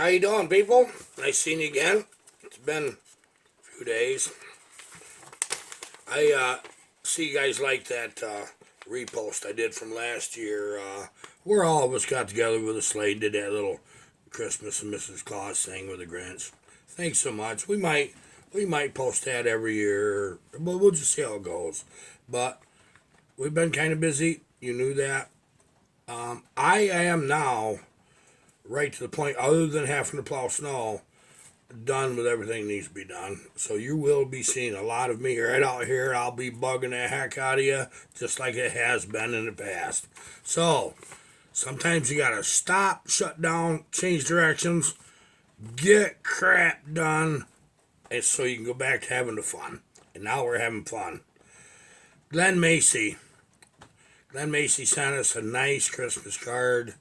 How you doing, people? Nice seeing you again. It's been a few days. I see you guys like that repost I did from last year, where all of us got together with a sleigh and did that little Christmas and Mrs. Claus thing with the Grinch. Thanks so much. We might post that every year, but we'll just see how it goes. But we've been kind of busy. You knew that. I am now right to the point, other than having to plow snow, done with everything that needs to be done. So you will be seeing a lot of me right out here. I'll be bugging the heck out of you, just like it has been in the past. So sometimes you gotta stop, shut down, change directions, get crap done, and so you can go back to having the fun. And now we're having fun. Glenn Macy. Glenn Macy sent us a nice Christmas card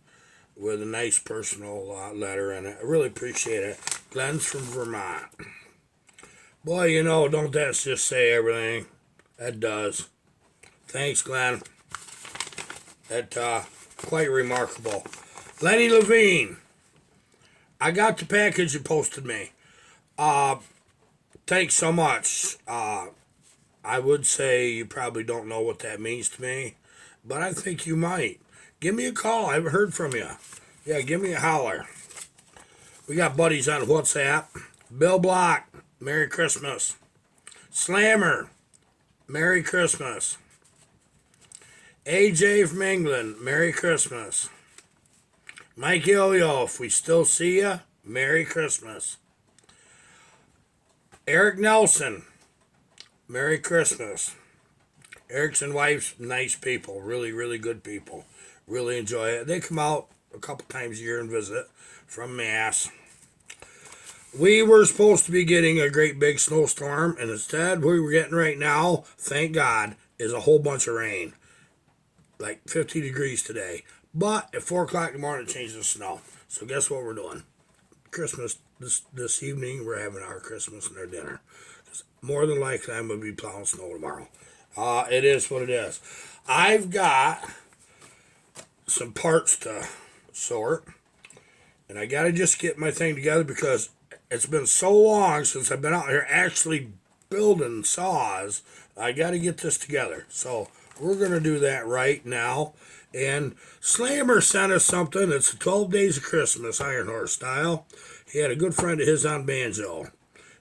with a nice personal letter in it. I really appreciate it. Glenn's from Vermont. Boy, don't that just say everything? That does. Thanks, Glenn. That quite remarkable. Lenny Levine. I got the package you posted me. Thanks so much. I would say you probably don't know what that means to me, but I think you might. Give me a call. I haven't heard from you. Yeah, give me a holler. We got buddies on WhatsApp. Bill Block, Merry Christmas. Slammer, Merry Christmas. AJ from England, Merry Christmas. Mike Yo-Yo, if we still see ya, Merry Christmas. Eric Nelson, Merry Christmas. Eric's and wife's nice people, really, really good people. Really enjoy it. They come out a couple times a year and visit from Mass. We were supposed to be getting a great big snowstorm, and instead, what we're getting right now, thank God, is a whole bunch of rain. Like 50 degrees today. But at 4 o'clock in the morning, it changes to snow. So guess what we're doing? Christmas, this evening, we're having our Christmas and our dinner. More than likely, I'm going to be plowing snow tomorrow. It is what it is. I've got some parts to sort, and I gotta just get my thing together because it's been so long since I've been out here actually building saws. I gotta get this together, so we're gonna do that right now. And Slammer sent us something. It's 12 Days of Christmas, Iron Horse style. He had a good friend of his on banjo.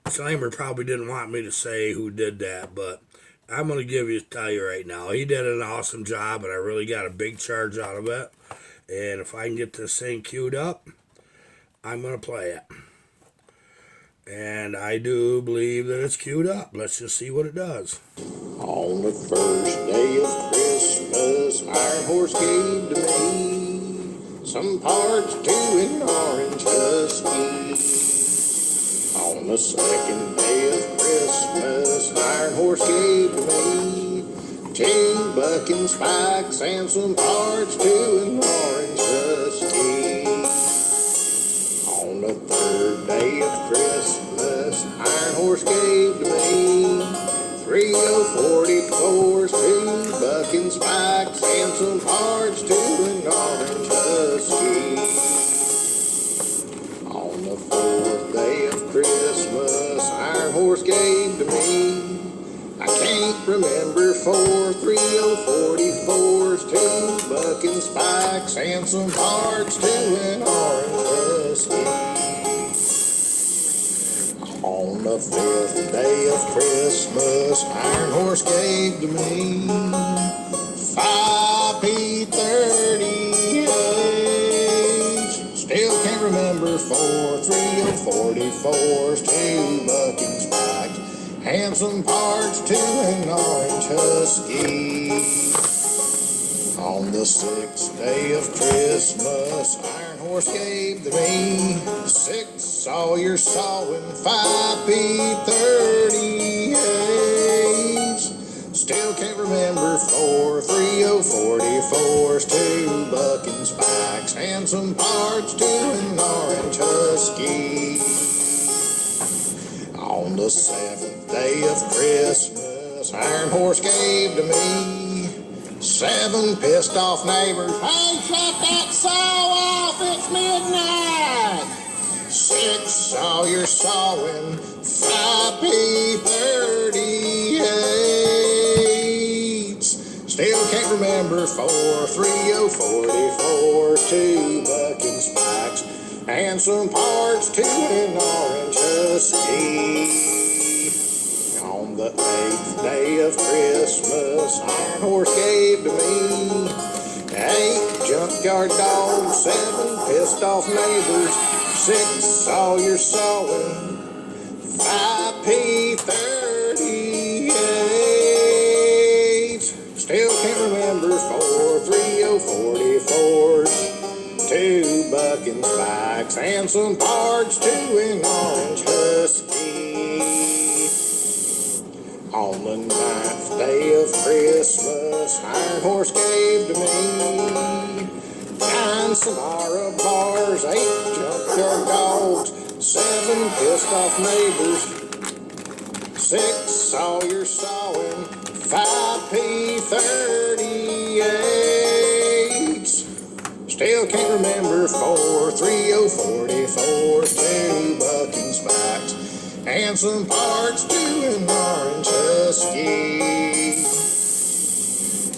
Slammer probably didn't want me to say who did that, but I'm going to tell you right now, he did an awesome job, and I really got a big charge out of it. And if I can get this thing queued up, I'm going to play it. And I do believe that it's queued up. Let's just see what it does. On the first day of Christmas, Iron Horse gave to me some parts to an orange husky. On the second day of Christmas, Iron Horse gave to me 2 bucking spikes and some parts to an orange husky. On the third day of Christmas, Iron Horse gave to me 3 044s, 2 bucking spikes and some parts to an orange husky. On the fourth day of Christmas, Iron Horse gave to me, I can't remember, 4 3044s, 2 bucking spikes and some parts to an orange husky. On the 5th day of Christmas, Iron Horse gave to me 5 P38s. Still can't remember, 4 3044s, 2 bucking spikes and some parts to an orange husky. On the 6th day of Christmas, Iron Horse gave to me 6 Sawyer sawing 5 P38s. Still can't remember, 4 3044s, 2 bucking spikes and some parts to an orange husky. On the 7th day of Christmas, Iron Horse gave to me 7 pissed off neighbors. Hey, shut that saw off, it's midnight. 6 Sawyer sawing, 5P38. Still can't remember 4 3044, 2 bucking spikes, and some parts to an orange husky. On the 8th day of Christmas, Iron Horse gave to me 8 junkyard dogs, 7 pissed off neighbors, 6 Sawyer sawing, 5P38. Still can't remember 4 3044s, 2 bucking spikes, and some parts to an orange husky. On the 9th day of Christmas, Iron Horse gave to me 9 Samara bars, 8 junkyard dogs, 7 pissed off neighbors, 6 Sawyer sawing, 5P38. Still can't remember 4 3044, 2 bucking spikes, and some parts to an orange husky.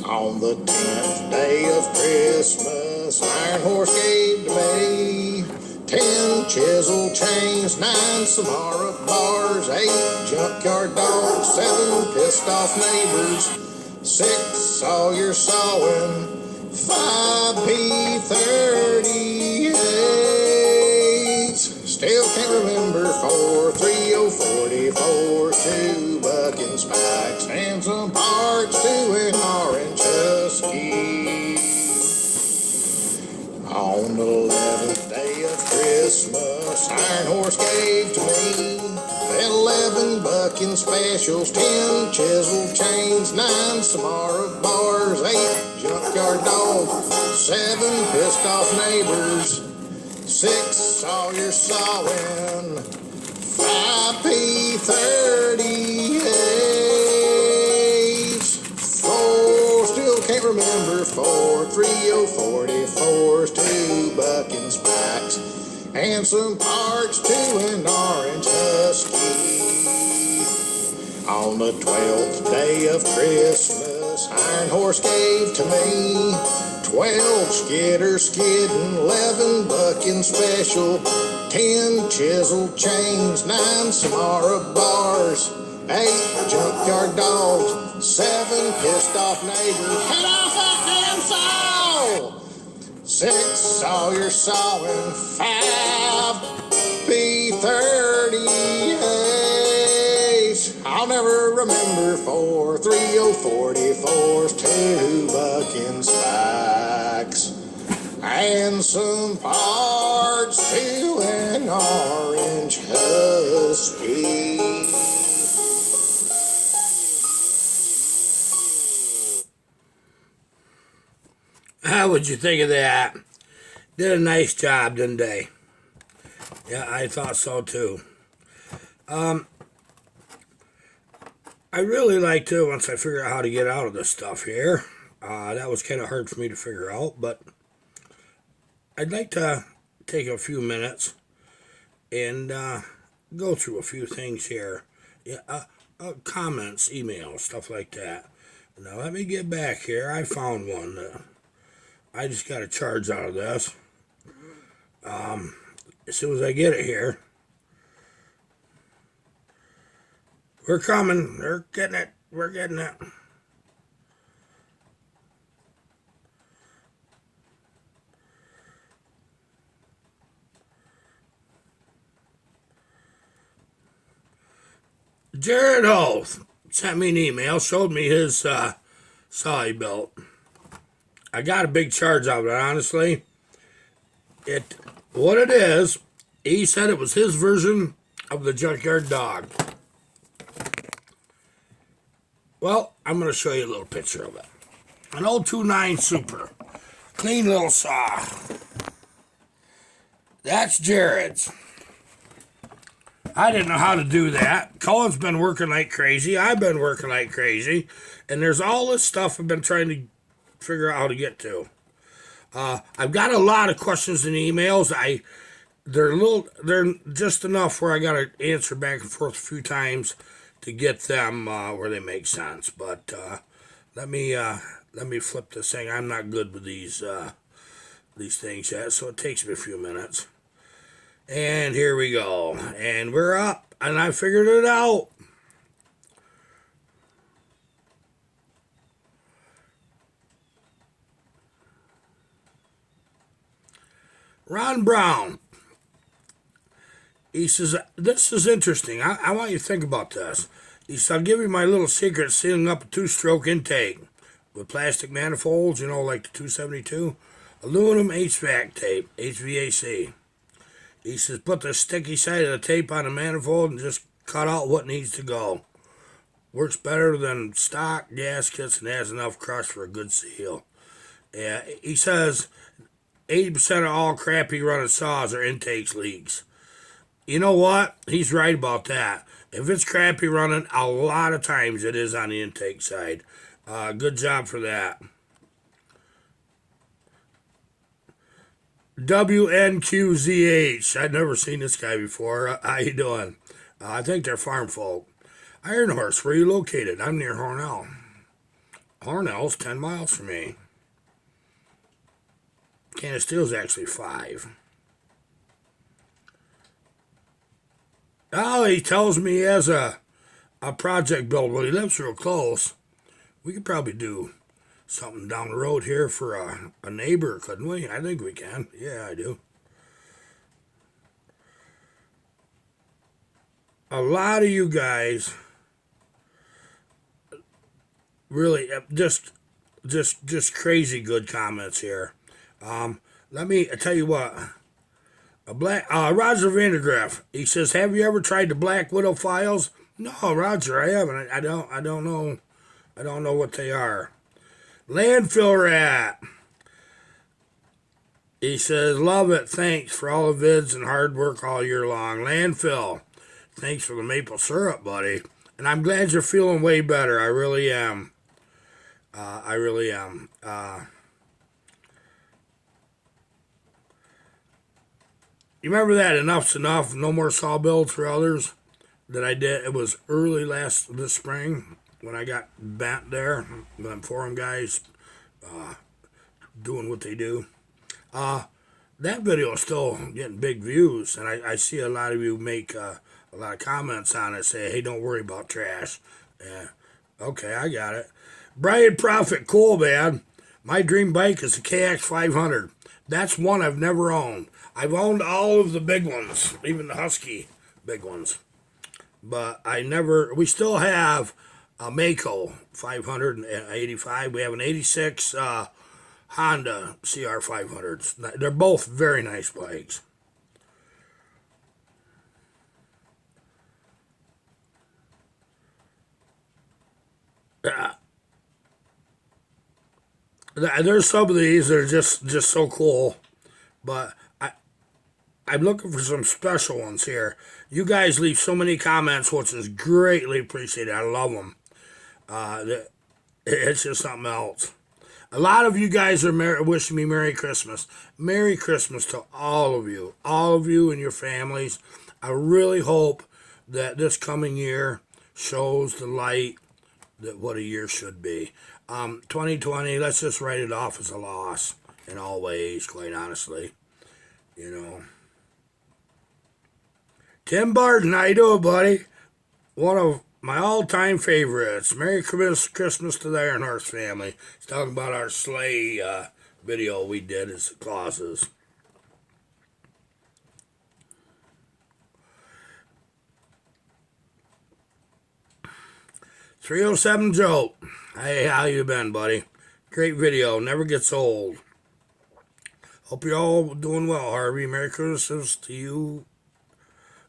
On the 10th day of Christmas, Iron Horse gave to me 10 chisel chains, 9 Samara bars, 8 junkyard dogs, 7 pissed off neighbors, 6 Sawyer sawing, 5P38. Still can't remember 4 3044, 2 bucking spikes, and some parts to an orange husky. On the 11th day of Christmas, Iron Horse gave to me 11 bucking specials, 10 chisel chains, 9 Samara bars, 8 junkyard dogs, 7 pissed off neighbors, 6 Sawyer sawing, 5P38. 4 still can't remember 4 3044s, 2 bucking spikes, and some parts to an orange husky. On the 12th day of Christmas, Iron Horse gave to me 12 skidder skidding, 11 bucking special, 10 chisel chains, 9 Samara bars, 8 junkyard dogs, 7 pissed off neighbors. Head off that damn saw! 6 Sawyer sawing, 5P38. I'll never remember 4 3044s, 2 bucking spikes, and some parts to an orange husky. How would you think of that? Did a nice job, didn't they? Yeah, I thought so too. I really like to, once I figure out how to get out of this stuff here. That was kind of hard for me to figure out, but I'd like to take a few minutes and go through a few things here. Yeah, comments, emails, stuff like that. Now let me get back here. I found one. I just got a charge out of this. As soon as I get it here. We're coming. They're getting it. We're getting it. Jared Hoth sent me an email, showed me his saw he built. I got a big charge out of it, honestly. What it is, he said it was his version of the Junkyard Dog. Well, I'm going to show you a little picture of it. An old 2.9 Super. Clean little saw. That's Jared's. I didn't know how to do that. Cohen's been working like crazy. I've been working like crazy. And there's all this stuff I've been trying to figure out how to get to. I've got a lot of questions and emails. they're just enough where I got to answer back and forth a few times to get them where they make sense. But let me flip this thing. I'm not good with these things yet, so it takes me a few minutes. And here we go. And we're up, and I figured it out. Ron Brown. He says, this is interesting. I want you to think about this. He said, I'll give you my little secret sealing up a two-stroke intake with plastic manifolds, like the 272. Aluminum HVAC tape, HVAC. He says, put the sticky side of the tape on the manifold and just cut out what needs to go. Works better than stock gaskets and has enough crust for a good seal. Yeah, he says 80% of all crappy running saws are intakes leaks. You know what? He's right about that. If it's crappy running, a lot of times it is on the intake side. Good job for that. WNQZH. I'd never seen this guy before. How you doing? I think they're farm folk. Iron Horse, where are you located? I'm near Hornell. Hornell's 10 miles from me. Canistill's actually 5. Oh, he tells me he has a project build. Well, he lives real close. We could probably do something down the road here for a neighbor, couldn't we? I think we can. Yeah, I do. A lot of you guys really just crazy good comments here. Let me tell you what. Roger Vandergraff. He says, "Have you ever tried the Black Widow files?" No, Roger, I haven't. I don't know. I don't know what they are. Landfill Rat. He says, "Love it. Thanks for all the vids and hard work all year long." Landfill. Thanks for the maple syrup, buddy. And I'm glad you're feeling way better. I really am. I really am. You remember that Enough's Enough, No More Saw Builds for Others that I did? It was early this spring when I got bent there. Them forum guys doing what they do. That video is still getting big views, and I see a lot of you make a lot of comments on it, say, "Hey, don't worry about trash." Yeah, okay, I got it. Brian Profit, cool, man. My dream bike is a KX 500. That's one I've never owned. I've owned all of the big ones, even the Husky big ones. But we still have a Mako 585. We have an 86 Honda CR 500s. They're both very nice bikes. There's some of these that are just so cool, but I'm looking for some special ones here. You guys leave so many comments, which is greatly appreciated. I love them. It's just something else. A lot of you guys are wishing me Merry Christmas. Merry Christmas to all of you and your families. I really hope that this coming year shows the light that what a year should be. 2020, let's just write it off as a loss in all ways, quite honestly. Tim Barton, how you doing, buddy? One of my all-time favorites. Merry Christmas to the Iron Horse family. He's talking about our sleigh video we did as Clauses. "307 Joe. Hey, how you been, buddy? Great video. Never gets old. Hope you're all doing well, Harvey. Merry Christmas to you,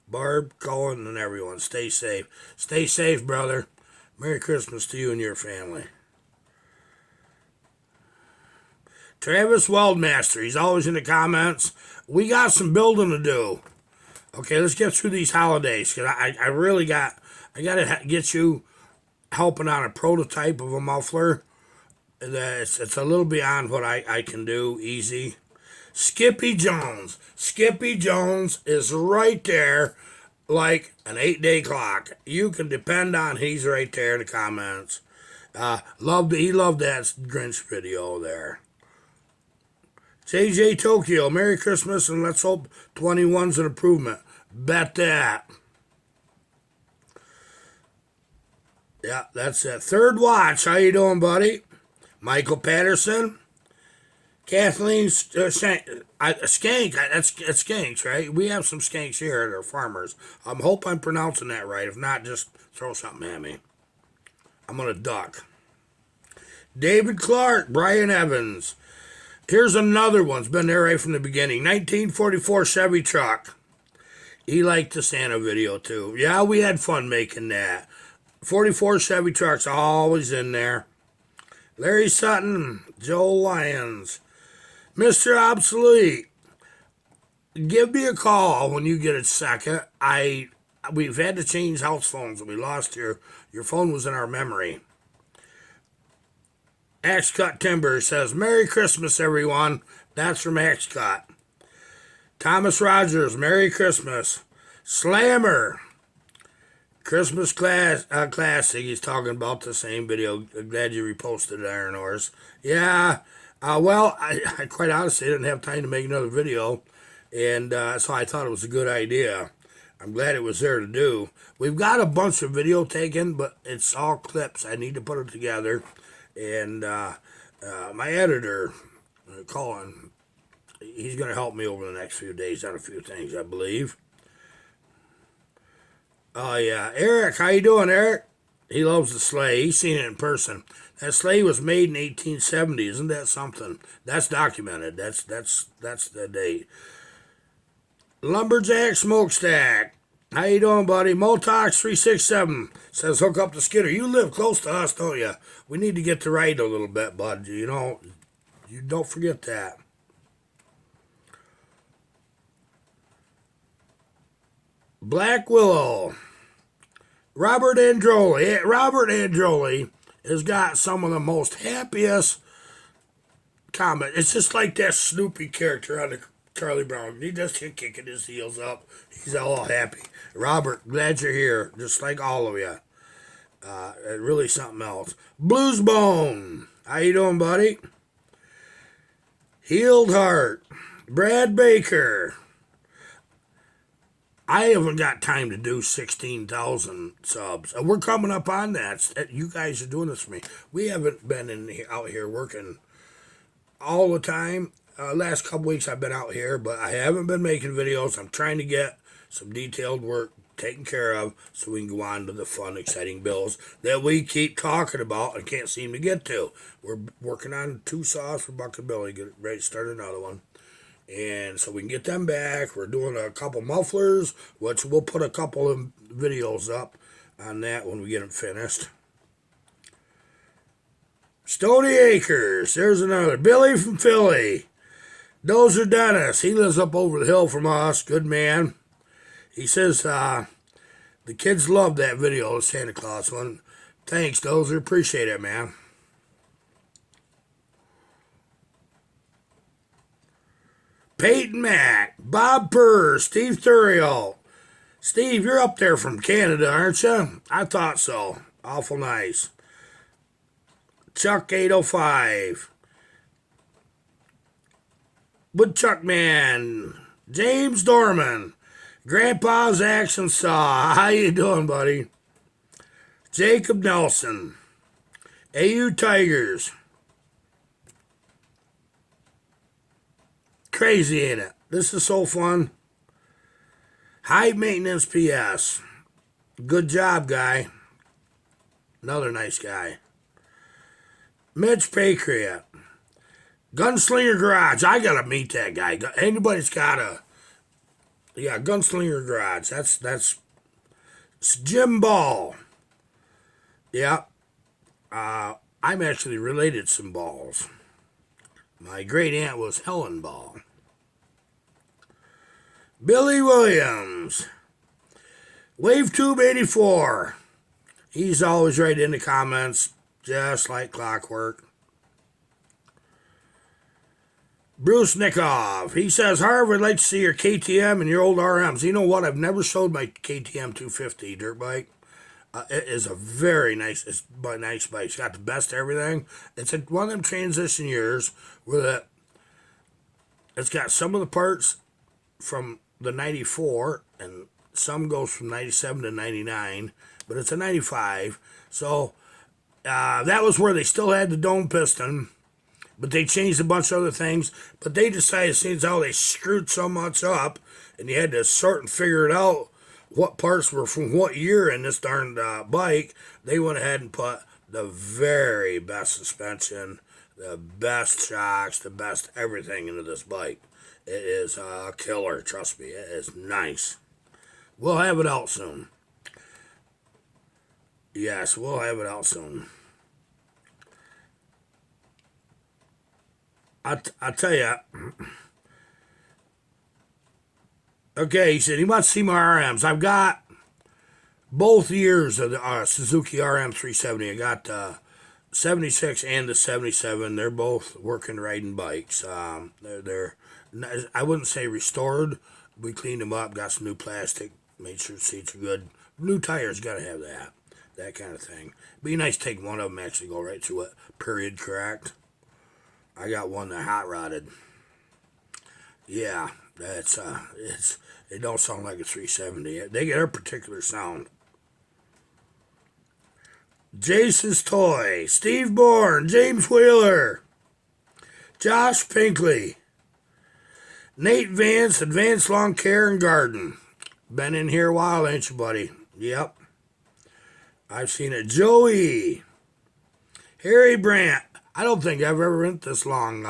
Barb, Colin, and everyone. Stay safe. Stay safe, brother. Merry Christmas to you and your family." Travis Weldmaster. He's always in the comments. We got some building to do. Okay, let's get through these holidays, because I really got to get you helping on a prototype of a muffler. It's a little beyond what I can do easy. Skippy Jones. Skippy Jones is right there like an 8-day clock. You can depend on he's right there in the comments. He loved that Grinch video there. JJ Tokyo, Merry Christmas and let's hope 21's an improvement. Bet that. Yeah, that's it. Third Watch, how you doing, buddy? Michael Patterson. Kathleen Skank, that's skanks, right? We have some skanks here that are farmers. I hope I'm pronouncing that right. If not, just throw something at me. I'm going to duck. David Clark, Brian Evans. Here's another one. It's been there right from the beginning. 1944 Chevy truck. He liked the Santa video, too. Yeah, we had fun making that. 44 Chevy trucks always in there. Larry Sutton, Joe Lyons. Mr. Obsolete, give me a call when you get a second. We've had to change house phones. We lost your phone was in our memory. Axe Cut Timber says, Merry Christmas, everyone. That's from Axe Cut. Thomas Rogers, Merry Christmas. Slammer, Christmas classic. He's talking about the same video. I'm glad you reposted it, Iron Horse. Yeah. Well, I quite honestly didn't have time to make another video, and so I thought it was a good idea. I'm glad it was there to do. We've got a bunch of video taken, but it's all clips. I need to put it together, and my editor, Colin, he's going to help me over the next few days on a few things, I believe. Oh, yeah. Eric, how you doing, Eric? He loves the sleigh. He's seen it in person. That sleigh was made in 1870. Isn't that something? That's documented. That's the date. Lumberjack Smokestack. How you doing, buddy? Motox 367 says hook up the skidder. You live close to us, don't you? We need to get to ride a little bit, bud. You don't forget that. Black Willow. Robert Androli. Robert Androli has got some of the most happiest comment. It's just like that Snoopy character on the Charlie Brown. He just kicking his heels up. He's all happy. Robert, glad you're here. Just like all of you. Really something else. Blues Bone. How you doing, buddy? Healed Heart. Brad Baker. I haven't got time to do 16,000 subs. We're coming up on that. You guys are doing this for me. We haven't been out here working all the time. Last couple weeks I've been out here, but I haven't been making videos. I'm trying to get some detailed work taken care of so we can go on to the fun, exciting bills that we keep talking about and can't seem to get to. We're working on 2 saws for Buck and Billy. Get ready to start another one. And so we can get them back. We're doing a couple mufflers, which we'll put a couple of videos up on that when we get them finished. Stony Acres. There's another. Billy from Philly. Dozer Dennis. He lives up over the hill from us. Good man. He says the kids love that video, the Santa Claus one. Thanks, Dozer. Appreciate it, man. Peyton Mack, Bob Purr, Steve Thuriel. Steve, you're up there from Canada, aren't you? I thought so. Awful nice. Chuck 805. Woodchuck Man. James Dorman. Grandpa's Action Saw. How you doing, buddy? Jacob Nelson. AU Tigers. Crazy, ain't it? This is so fun. High Maintenance PS. Good job, guy. Another nice guy. Mitch Patriot. Gunslinger Garage. I gotta meet that guy. Anybody's gotta. Yeah, Gunslinger Garage. That's Jim Ball. Yeah. I'm actually related to some Balls. My great aunt was Helen Ball. Billy Williams. WaveTube 84. He's always right in the comments, just like clockwork. Bruce Nikoff. He says, Harv, I'd like to see your KTM and your old RMs. You know what? I've never showed my KTM 250 dirt bike. It is a very nice, nice bike. It's got the best everything. It's one of them transition years where it's got some of the parts from the 94 and some goes from 97 to 99, but it's a 95. So that was where they still had the dome piston, but they changed a bunch of other things. But they decided, seeing how they screwed so much up, and you had to sort and figure it out what parts were from what year in this darn bike, they went ahead and put the very best suspension, the best shocks, the best everything into this bike. It is a killer, trust me. It is nice. We'll have it out soon. Yes, we'll have it out soon. I tell you. Okay, he said he wants to see my RMs. I've got both years of the Suzuki RM 370. I got the 76 and the 77. They're both working riding bikes. They're I wouldn't say restored. We cleaned them up, got some new plastic, made sure the seats are good. New tires, got to have that kind of thing. Be nice to take one of them, actually go right through it, period correct. I got one that hot rodded. Yeah, that's it don't sound like a 370. They get a particular sound. Jason's Toy, Steve Bourne, James Wheeler, Josh Pinkley, Nate Vance, Advanced Lawn Care and Garden. Been in here a while, ain't you, buddy? Yep. I've seen it. Joey, Harry Brandt. I don't think I've ever went this long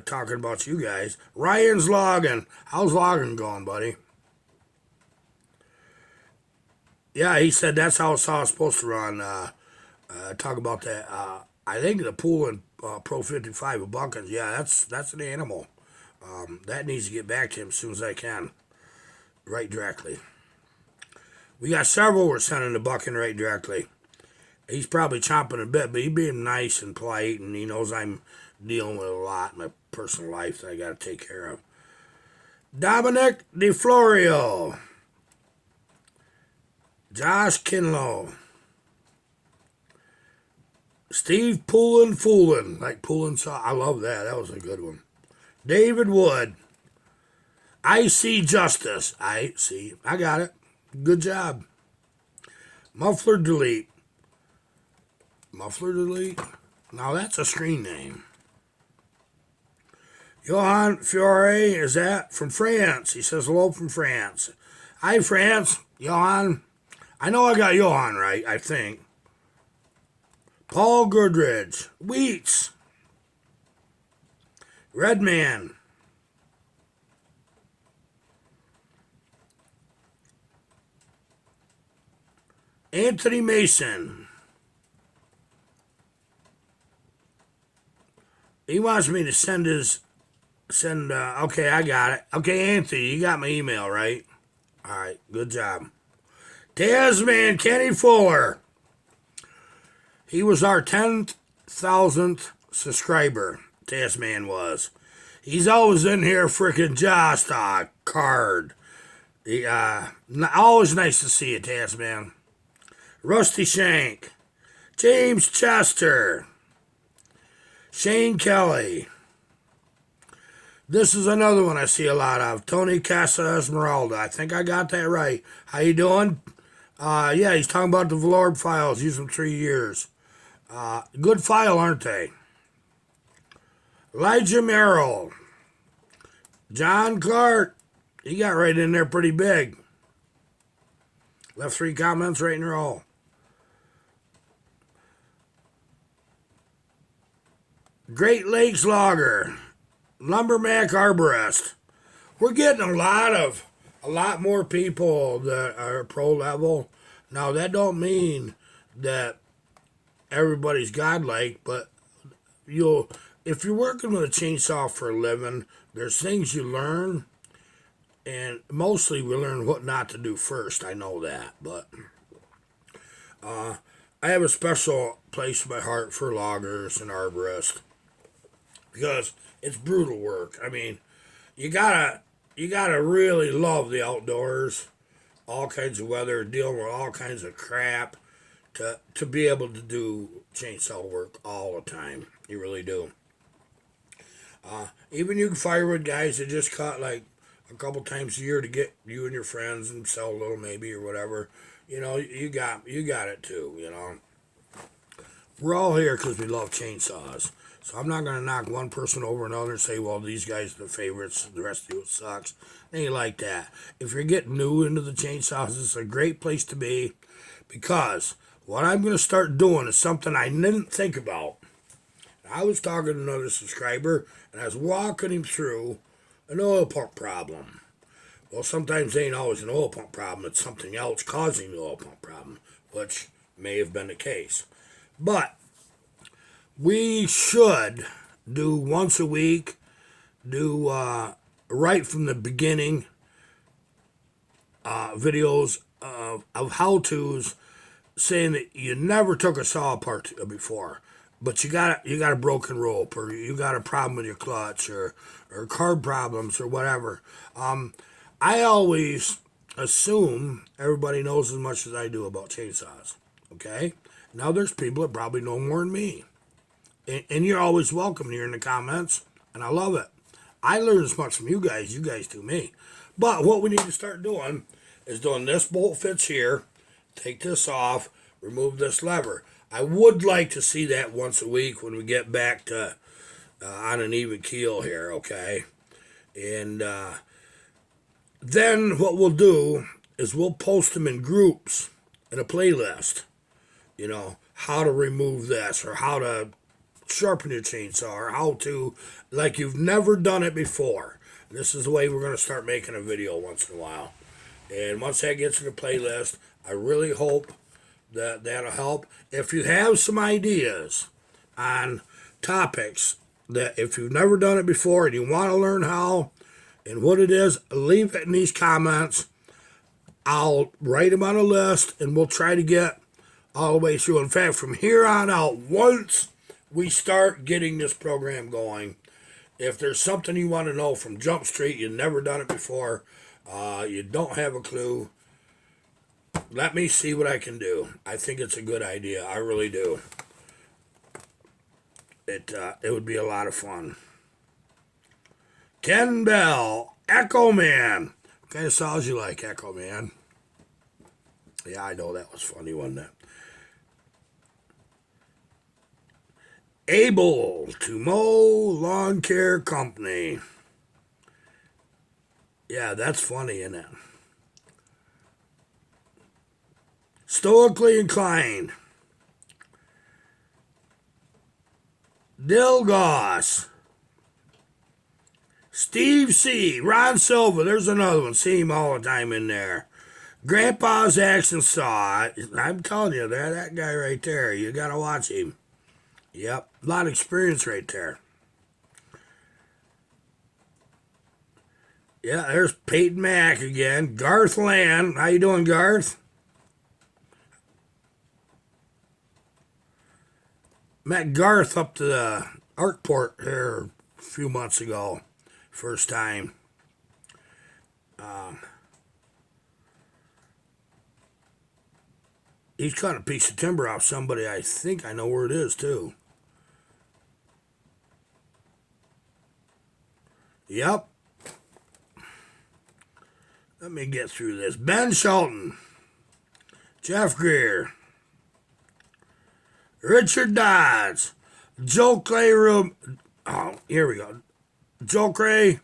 talking about you guys. Ryan's logging. How's logging going, buddy? Yeah, he said that's how it's supposed to run. Talk about that. I think the pool in Pro 55 of Buckins. Yeah, that's an animal. That needs to get back to him as soon as I can. Right directly. We got several we're sending to Buckin right directly. He's probably chomping a bit, but he's being nice and polite, and he knows I'm dealing with a lot in my personal life that I got to take care of. Dominic DeFlorio. Josh Kinlow. Steve Foolin, like Poolin saw. I love that. That was a good one. David Wood. I see justice. I see. I got it. Good job. Muffler Delete. Muffler Delete? Now that's a screen name. Johan Fiore, is that from France? He says hello from France. Hi, France. Johan. I know I got Johan right, I think. Paul Goodridge. Wheats. Redman. Anthony Mason. He wants me to send okay, I got it. Okay, Anthony, you got my email, right? All right, good job. Tasman Kenny Fuller. He was our 10,000th subscriber. Tasman was. He's always in here freaking just a card. Always nice to see you, Tasman. Rusty Shank. James Chester. Shane Kelly. This is another one I see a lot of. Tony Casa Esmeralda. I think I got that right. How you doing? Yeah, he's talking about the Velour files. Use them 3 years. Good file, aren't they? Elijah Merrill. John Clark. He got right in there pretty big. Left 3 comments right in a row. Great Lakes Logger. Lumbermac Arborist. We're getting a lot more people that are pro level. Now that don't mean that everybody's godlike, but if you're working with a chainsaw for a living, there's things you learn, and mostly we learn what not to do first. I know that, but I have a special place in my heart for loggers and arborists, because it's brutal work. I mean, you gotta really love the outdoors, all kinds of weather, dealing with all kinds of crap to be able to do chainsaw work all the time. You really do. Even you firewood guys that just cut like a couple times a year to get you and your friends and sell a little maybe or whatever. You got it too. We're all here because we love chainsaws. So I'm not gonna knock one person over another and say, well, these guys are the favorites, the rest of you sucks. It ain't like that. If you're getting new into the chainsaws, it's a great place to be because what I'm gonna start doing is something I didn't think about. I was talking to another subscriber and I was walking him through an oil pump problem. Well, sometimes it ain't always an oil pump problem, it's something else causing the oil pump problem, which may have been the case. But we should do once a week, do right from the beginning videos of how-tos saying that you never took a saw apart before, but you got a broken rope or you got a problem with your clutch or carb problems or whatever. I always assume everybody knows as much as I do about chainsaws. Okay, now there's people that probably know more than me, and you're always welcome here in the comments, and I love it. I learn as much from you guys do me. But what we need to start doing is doing this bolt fits here, take this off, remove this lever. I would like to see that once a week when we get back to on an even keel here, okay? And then what we'll do is we'll post them in groups in a playlist. How to remove this or how to sharpen your chainsaw or how to, like you've never done it before. This is the way we're going to start making a video once in a while. And once that gets in the playlist, I really hope that'll help. If you have some ideas on topics that if you've never done it before and you want to learn how and what it is, leave it in these comments. I'll write them on a list and we'll try to get all the way through. In fact, from here on out, once we start getting this program going, if there's something you want to know from Jump Street, you've never done it before, you don't have a clue, let me see what I can do. I think it's a good idea. I really do. It would be a lot of fun. Ken Bell, Echo Man. What kind of saws you like, Echo Man? Yeah, I know that was funny, wasn't it? Able to Mow Lawn Care Company. Yeah, that's funny, isn't it? Stoically Inclined. Dilgoss. Steve C. Ron Silva. There's another one. See him all the time in there. Grandpa's Action Saw. I'm telling you, that guy right there. You got to watch him. Yep. A lot of experience right there. Yeah, there's Peyton Mack again. Garth Land. How you doing, Garth? Met Garth up to the Arkport here a few months ago. First time. He's cutting a piece of timber off somebody. I think I know where it is, too. Yep. Let me get through this. Ben Shelton. Jeff Greer. Richard Dodds. Joe Clay Room. Oh, here we go. Joe Clay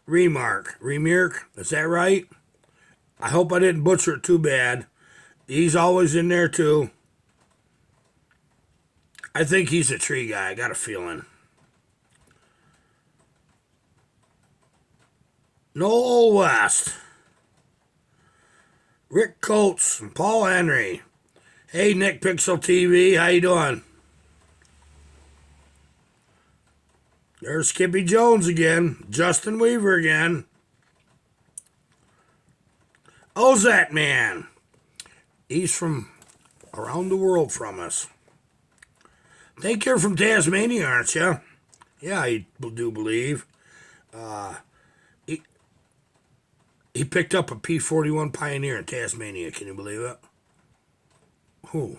Remark. Is that right? I hope I didn't butcher it too bad. He's always in there too. I think he's a tree guy. I got a feeling. Noel West. Rick Coates and Paul Henry. Hey, Nick Pixel TV, how you doing? There's Skippy Jones again. Justin Weaver again. Ozat Man. He's from around the world from us. I think you're from Tasmania, aren't you? Yeah, I do believe. He, he picked up a P-41 Pioneer in Tasmania. Can you believe it? Who?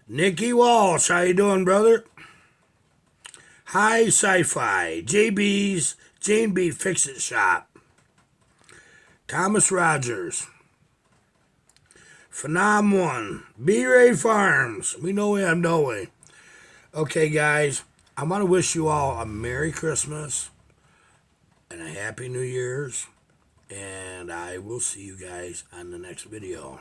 Nicky Walsh. How you doing, brother? Hi, Sci-Fi. JB's Jane B. Fix-It Shop. Thomas Rogers. Phenom 1. B-Ray Farms. We know we have no way. Okay, guys. I want to wish you all a Merry Christmas and a Happy New Year's. And I will see you guys on the next video.